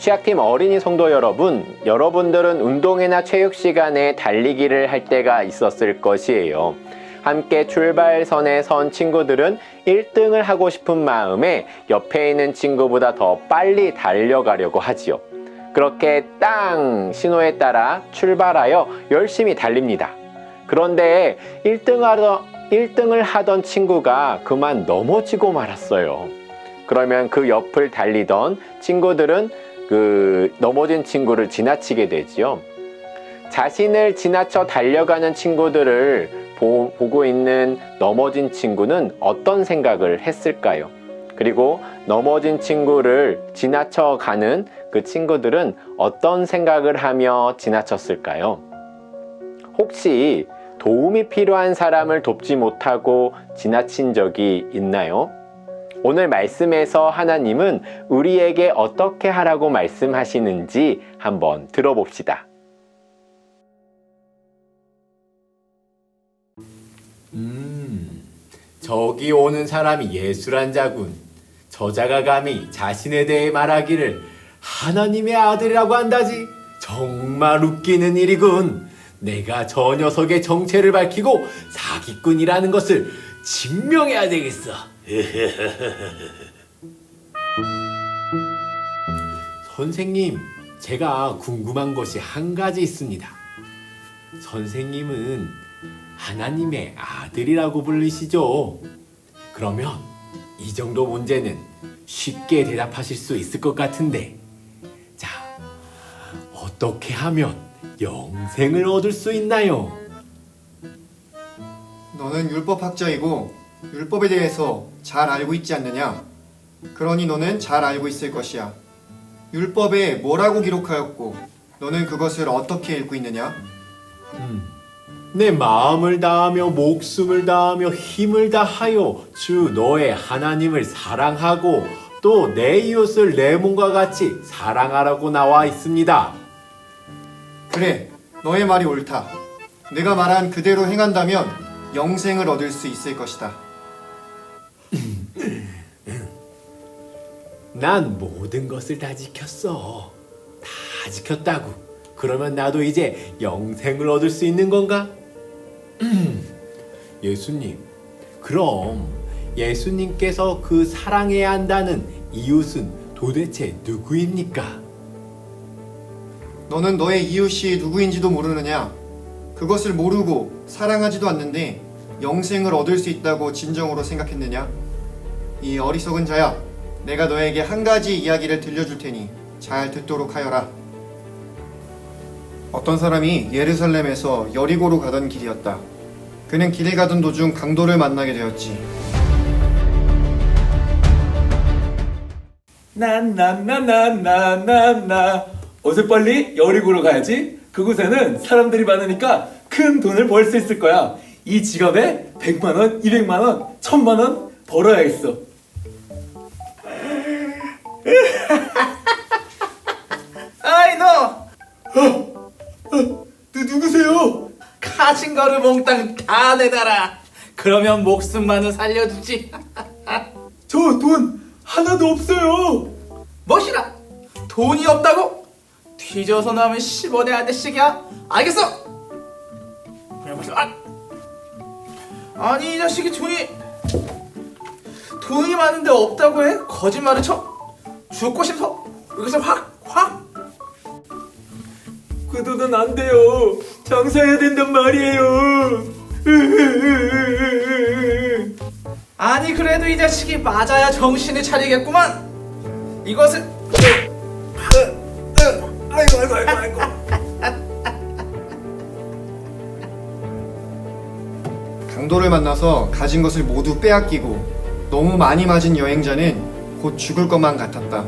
취약팀 어린이 성도 여러분, 여러분들은 운동회나 체육 시간에 달리기를 할 때가 있었을 것이에요. 함께 출발선에 선 친구들은 1등을 하고 싶은 마음에 옆에 있는 친구보다 더 빨리 달려가려고 하지요. 그렇게 땅 신호에 따라 출발하여 열심히 달립니다. 그런데 1등을 하던 친구가 그만 넘어지고 말았어요. 그러면 그 옆을 달리던 친구들은 그 넘어진 친구를 지나치게 되지요. 자신을 지나쳐 달려가는 친구들을 보고 있는 넘어진 친구는 어떤 생각을 했을까요? 그리고 넘어진 친구를 지나쳐 가는 그 친구들은 어떤 생각을 하며 지나쳤을까요? 혹시 도움이 필요한 사람을 돕지 못하고 지나친 적이 있나요? 오늘 말씀에서 하나님은 우리에게 어떻게 하라고 말씀하시는지 한번 들어봅시다. 저기 오는 사람이 예수란 자군. 저자가 감히 자신에 대해 말하기를 하나님의 아들이라고 한다지. 정말 웃기는 일이군. 내가 저 녀석의 정체를 밝히고 사기꾼이라는 것을 증명해야 되겠어. 선생님, 제가 궁금한 것이 한 가지 있습니다. 선생님은 하나님의 아들이라고 불리시죠? 그러면 이 정도 문제는 쉽게 대답하실 수 있을 것 같은데, 자, 어떻게 하면 영생을 얻을 수 있나요? 너는 율법학자이고 율법에 대해서 잘 알고 있지 않느냐? 그러니 너는 잘 알고 있을 것이야. 율법에 뭐라고 기록하였고 너는 그것을 어떻게 읽고 있느냐? 내 마음을 다하며 목숨을 다하며 힘을 다하여 주 너의 하나님을 사랑하고 또 내 이웃을 내 몸과 같이 사랑하라고 나와 있습니다. 그래, 너의 말이 옳다. 내가 말한 그대로 행한다면 영생을 얻을 수 있을 것이다. 난 모든 것을 다 지켰어. 다 지켰다고. 그러면 나도 이제 영생을 얻을 수 있는 건가? 예수님, 그럼 예수님께서 그 사랑해야 한다는 이웃은 도대체 누구입니까? 너는 너의 이웃이 누구인지도 모르느냐? 그것을 모르고 사랑하지도 않는데 영생을 얻을 수 있다고 진정으로 생각했느냐? 이 어리석은 자야, 내가 너에게 한 가지 이야기를 들려줄 테니 잘 듣도록 하여라. 어떤 사람이 예루살렘에서 여리고로 가던 길이었다. 그는 길을 가던 도중 강도를 만나게 되었지. 나나나나나나나 어서 빨리 여리고로 가야지. 그곳에는 사람들이 많으니까 큰 돈을 벌 수 있을 거야. 이 직업에 100만원, 200만원, 1000만원 벌어야겠어. 아이 너! 누구세요? 가진 거를 몽땅 다 내놔라. 그러면 목숨만은 살려주지. 저 돈 하나도 없어요. 멋이라. 돈이 없다고? 뒤져서 나오면 10원의 아저씨야. 알겠어? 아니 이 자식이 돈이 많은데 없다고 해? 거짓말을 쳐? 죽고 싶어? 여기서 확 그 돈은 안 돼요. 장사해야 된단 말이에요. 아니 그래도 이 자식이 맞아야 정신을 차리겠구만. 이것을 아이고 강도를 만나서 가진 것을 모두 빼앗기고 너무 많이 맞은 여행자는 곧 죽을 것만 같았다.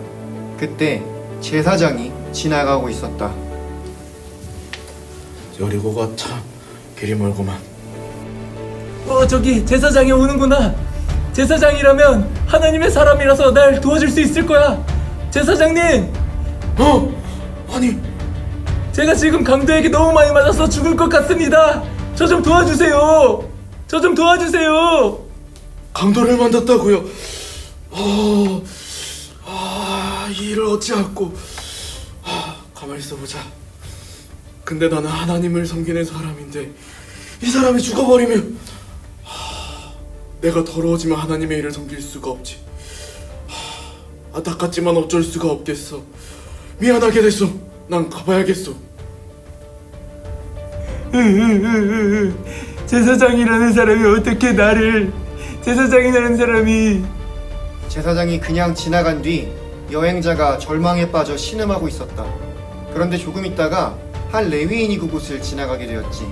그때 제사장이 지나가고 있었다. 여리고가 참 길이 멀구만. 저기 제사장이 오는구나. 제사장이라면 하나님의 사람이라서 날 도와줄 수 있을 거야. 제사장님, 아니, 제가 지금 강도에게 너무 많이 맞아서 죽을 것 같습니다. 저 좀 도와주세요. 저 좀 도와주세요. 강도를 만났다고요? 이를 어찌하고 가만히 있어보자. 근데 나는 하나님을 섬기는 사람인데 이 사람이 죽어버리면 내가 더러워지면 하나님의 일을 섬길 수가 없지. 안타깝지만 어쩔 수가 없겠어. 미안하게 됐어. 난 가봐야겠어. 제사장이라는 사람이 어떻게 나를 제사장이라는 사람이 제사장이 그냥 지나간 뒤 여행자가 절망에 빠져 신음하고 있었다. 그런데 조금 있다가 한 레위인이 그곳을 지나가게 되었지.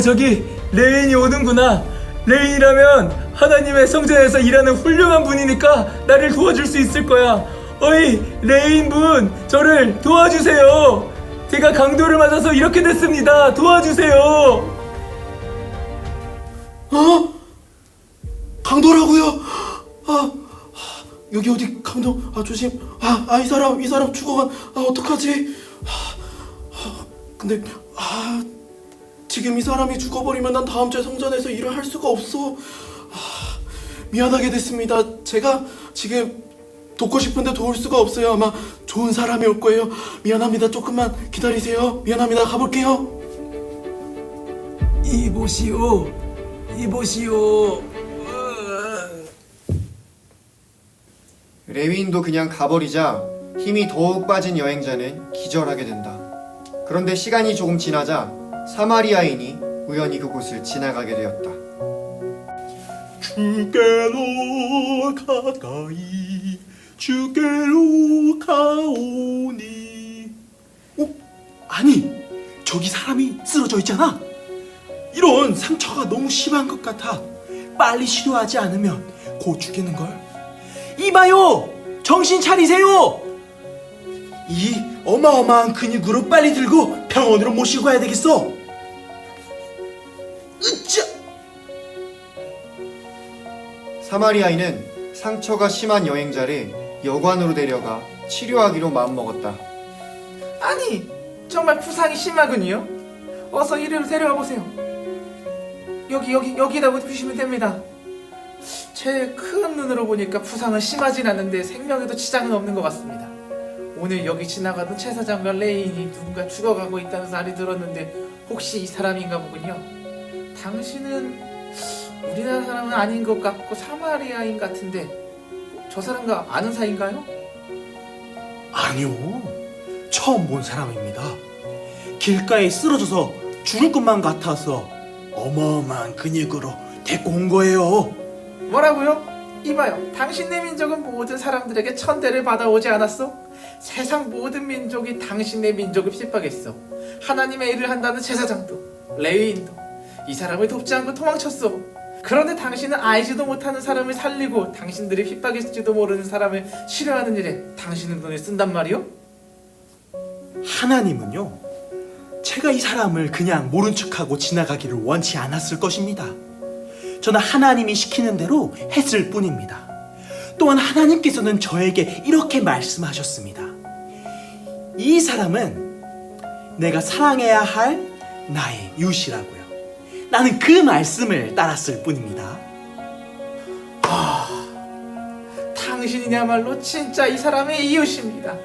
저기 레인이 오는구나. 레인이라면 하나님의 성전에서 일하는 훌륭한 분이니까 나를 도와줄 수 있을 거야. 어이 레인 분, 저를 도와주세요. 제가 강도를 맞아서 이렇게 됐습니다. 도와주세요. 강도라고요? 여기 어디 강도? 조심. 이 사람 죽어간. 어떡하지? 근데 지금 이 사람이 죽어버리면 난 다음 주에 성전에서 일을 할 수가 없어. 미안하게 됐습니다. 제가 지금 돕고 싶은데 도울 수가 없어요. 아마 좋은 사람이 올 거예요. 미안합니다. 조금만 기다리세요. 미안합니다. 가볼게요. 이보시오. 레위인도 그냥 가버리자 힘이 더욱 빠진 여행자는 기절하게 된다. 그런데 시간이 조금 지나자 사마리아인이 우연히 그곳을 지나가게 되었다. 주께로 가까이 주께로 가오니. 아니 저기 사람이 쓰러져 있잖아. 이런 상처가 너무 심한 것 같아. 빨리 치료하지 않으면 곧 죽겠는걸. 이봐요, 정신 차리세요. 이 어마어마한 근육으로 빨리 들고 병원으로 모시고 가야 되겠어. 으쌰. 사마리아인은 상처가 심한 여행자를 여관으로 데려가 치료하기로 마음먹었다. 아니, 정말 부상이 심하군요. 어서 이리로 데려와 보세요. 여기다 묻히시면 됩니다. 제 큰 눈으로 보니까 부상은 심하진 않은데 생명에도 지장은 없는 것 같습니다. 오늘 여기 지나가던 제사장과 레인이 누군가 죽어가고 있다는 말이 들었는데 혹시 이 사람인가 보군요. 당신은 우리나라 사람은 아닌 것 같고 사마리아인 같은데 저 사람과 아는 사이인가요? 아니요, 처음 본 사람입니다. 길가에 쓰러져서 죽을 것만 같아서 어마어마한 근육으로 데리고 온 거예요. 뭐라고요? 이봐요, 당신네 민족은 모든 사람들에게 천대를 받아오지 않았어? 세상 모든 민족이 당신네 민족을 핍박했어. 하나님의 일을 한다는 제사장도 레위인도 이 사람을 돕지 않고 도망쳤어. 그런데 당신은 알지도 못하는 사람을 살리고 당신들이 핍박했을지도 모르는 사람을 치료하는 일에 당신은 돈을 쓴단 말이오? 하나님은요, 제가 이 사람을 그냥 모른 척하고 지나가기를 원치 않았을 것입니다. 저는 하나님이 시키는 대로 했을 뿐입니다. 또한 하나님께서는 저에게 이렇게 말씀하셨습니다. 이 사람은 내가 사랑해야 할 나의 이웃이라고요. 나는 그 말씀을 따랐을 뿐입니다. 당신이야말로 진짜 이 사람의 이웃입니다.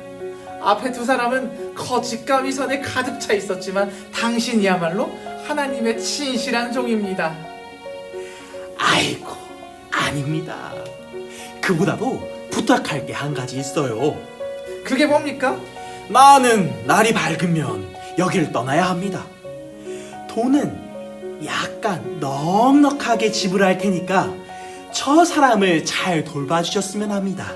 앞에 두 사람은 거짓과 위선에 가득 차 있었지만 당신이야말로 하나님의 진실한 종입니다. 아이고, 아닙니다. 그보다도 부탁할 게 한 가지 있어요. 그게 뭡니까? 나는 날이 밝으면 여길 떠나야 합니다. 돈은 약간 넉넉하게 지불할 테니까 저 사람을 잘 돌봐주셨으면 합니다.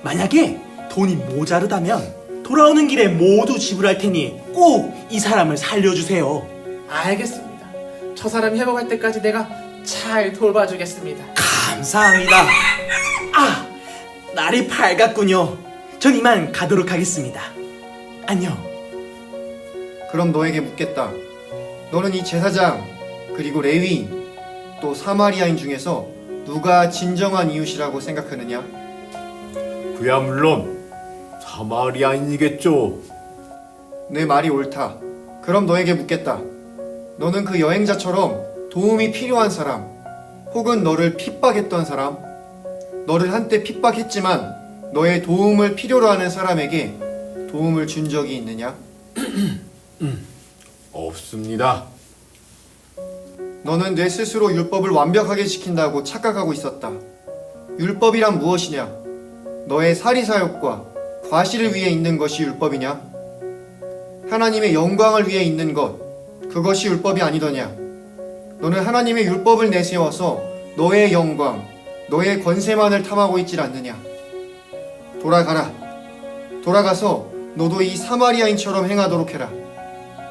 만약에 돈이 모자르다면 돌아오는 길에 모두 지불할 테니 꼭 이 사람을 살려주세요. 알겠습니다. 저 사람이 회복할 때까지 내가 잘 돌봐주겠습니다. 감사합니다. 날이 밝았군요. 전 이만 가도록 하겠습니다. 안녕. 그럼 너에게 묻겠다. 너는 이 제사장, 그리고 레위인, 또 사마리아인 중에서 누가 진정한 이웃이라고 생각하느냐? 그야 물론 사마리아인이겠죠. 내 말이 옳다. 그럼 너에게 묻겠다. 너는 그 여행자처럼 도움이 필요한 사람, 혹은 너를 핍박했던 사람, 너를 한때 핍박했지만 너의 도움을 필요로 하는 사람에게 도움을 준 적이 있느냐? 없습니다. 너는 내 스스로 율법을 완벽하게 지킨다고 착각하고 있었다. 율법이란 무엇이냐? 너의 사리사욕과 과실을 위해 있는 것이 율법이냐? 하나님의 영광을 위해 있는 것, 그것이 율법이 아니더냐? 너는 하나님의 율법을 내세워서 너의 영광, 너의 권세만을 탐하고 있질 않느냐? 돌아가라. 돌아가서 너도 이 사마리아인처럼 행하도록 해라.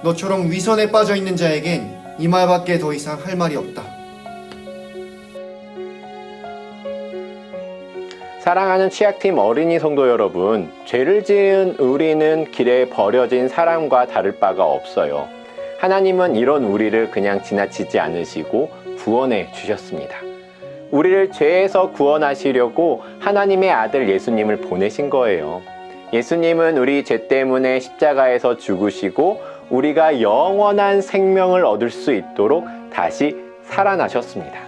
너처럼 위선에 빠져 있는 자에겐 이 말밖에 더 이상 할 말이 없다. 사랑하는 취약팀 어린이 성도 여러분, 죄를 지은 우리는 길에 버려진 사람과 다를 바가 없어요. 하나님은 이런 우리를 그냥 지나치지 않으시고 구원해 주셨습니다. 우리를 죄에서 구원하시려고 하나님의 아들 예수님을 보내신 거예요. 예수님은 우리 죄 때문에 십자가에서 죽으시고 우리가 영원한 생명을 얻을 수 있도록 다시 살아나셨습니다.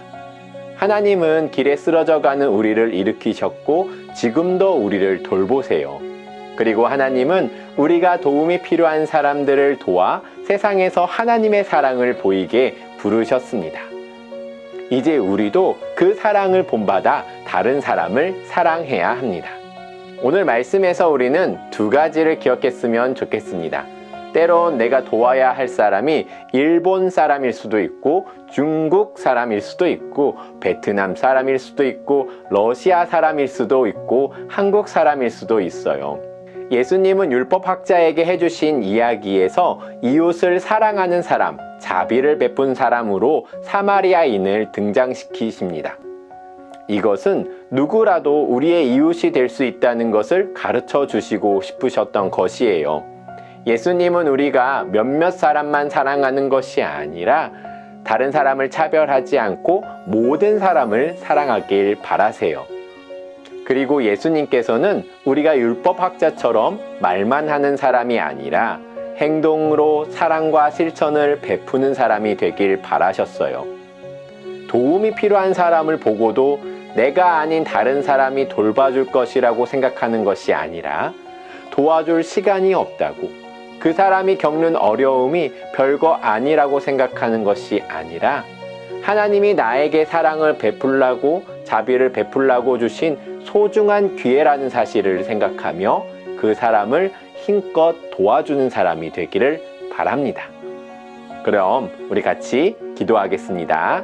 하나님은 길에 쓰러져가는 우리를 일으키셨고 지금도 우리를 돌보세요. 그리고 하나님은 우리가 도움이 필요한 사람들을 도와 세상에서 하나님의 사랑을 보이게 부르셨습니다. 이제 우리도 그 사랑을 본받아 다른 사람을 사랑해야 합니다. 오늘 말씀에서 우리는 두 가지를 기억했으면 좋겠습니다. 때론 내가 도와야 할 사람이 일본 사람일 수도 있고 중국 사람일 수도 있고 베트남 사람일 수도 있고 러시아 사람일 수도 있고 한국 사람일 수도 있어요. 예수님은 율법학자에게 해주신 이야기에서 이웃을 사랑하는 사람, 자비를 베푼 사람으로 사마리아인을 등장시키십니다. 이것은 누구라도 우리의 이웃이 될 수 있다는 것을 가르쳐 주시고 싶으셨던 것이에요. 예수님은 우리가 몇몇 사람만 사랑하는 것이 아니라 다른 사람을 차별하지 않고 모든 사람을 사랑하길 바라세요. 그리고 예수님께서는 우리가 율법학자처럼 말만 하는 사람이 아니라 행동으로 사랑과 실천을 베푸는 사람이 되길 바라셨어요. 도움이 필요한 사람을 보고도 내가 아닌 다른 사람이 돌봐줄 것이라고 생각하는 것이 아니라 도와줄 시간이 없다고, 그 사람이 겪는 어려움이 별거 아니라고 생각하는 것이 아니라 하나님이 나에게 사랑을 베풀라고 자비를 베풀라고 주신 소중한 기회라는 사실을 생각하며 그 사람을 힘껏 도와주는 사람이 되기를 바랍니다. 그럼 우리 같이 기도하겠습니다.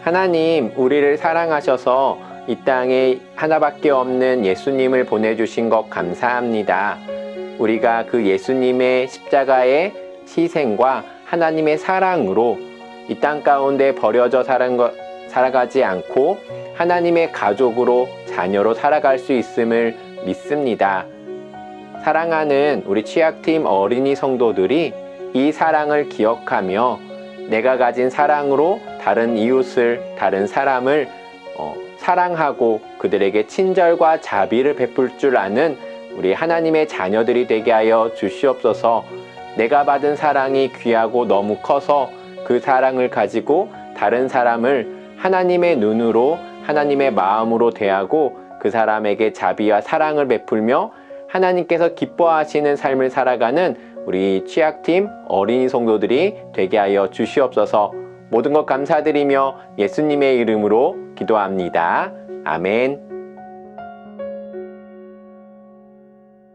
하나님, 우리를 사랑하셔서 이 땅에 하나밖에 없는 예수님을 보내주신 것 감사합니다. 우리가 그 예수님의 십자가의 희생과 하나님의 사랑으로 이 땅 가운데 버려져 살아가지 않고 하나님의 가족으로 자녀로 살아갈 수 있음을 믿습니다. 사랑하는 우리 취약팀 어린이 성도들이 이 사랑을 기억하며 내가 가진 사랑으로 다른 이웃을, 다른 사람을 사랑하고 그들에게 친절과 자비를 베풀 줄 아는 우리 하나님의 자녀들이 되게 하여 주시옵소서. 내가 받은 사랑이 귀하고 너무 커서 그 사랑을 가지고 다른 사람을 하나님의 눈으로, 하나님의 마음으로 대하고 그 사람에게 자비와 사랑을 베풀며 하나님께서 기뻐하시는 삶을 살아가는 우리 취약팀 어린이 성도들이 되게 하여 주시옵소서. 모든 것 감사드리며 예수님의 이름으로 기도합니다. 아멘.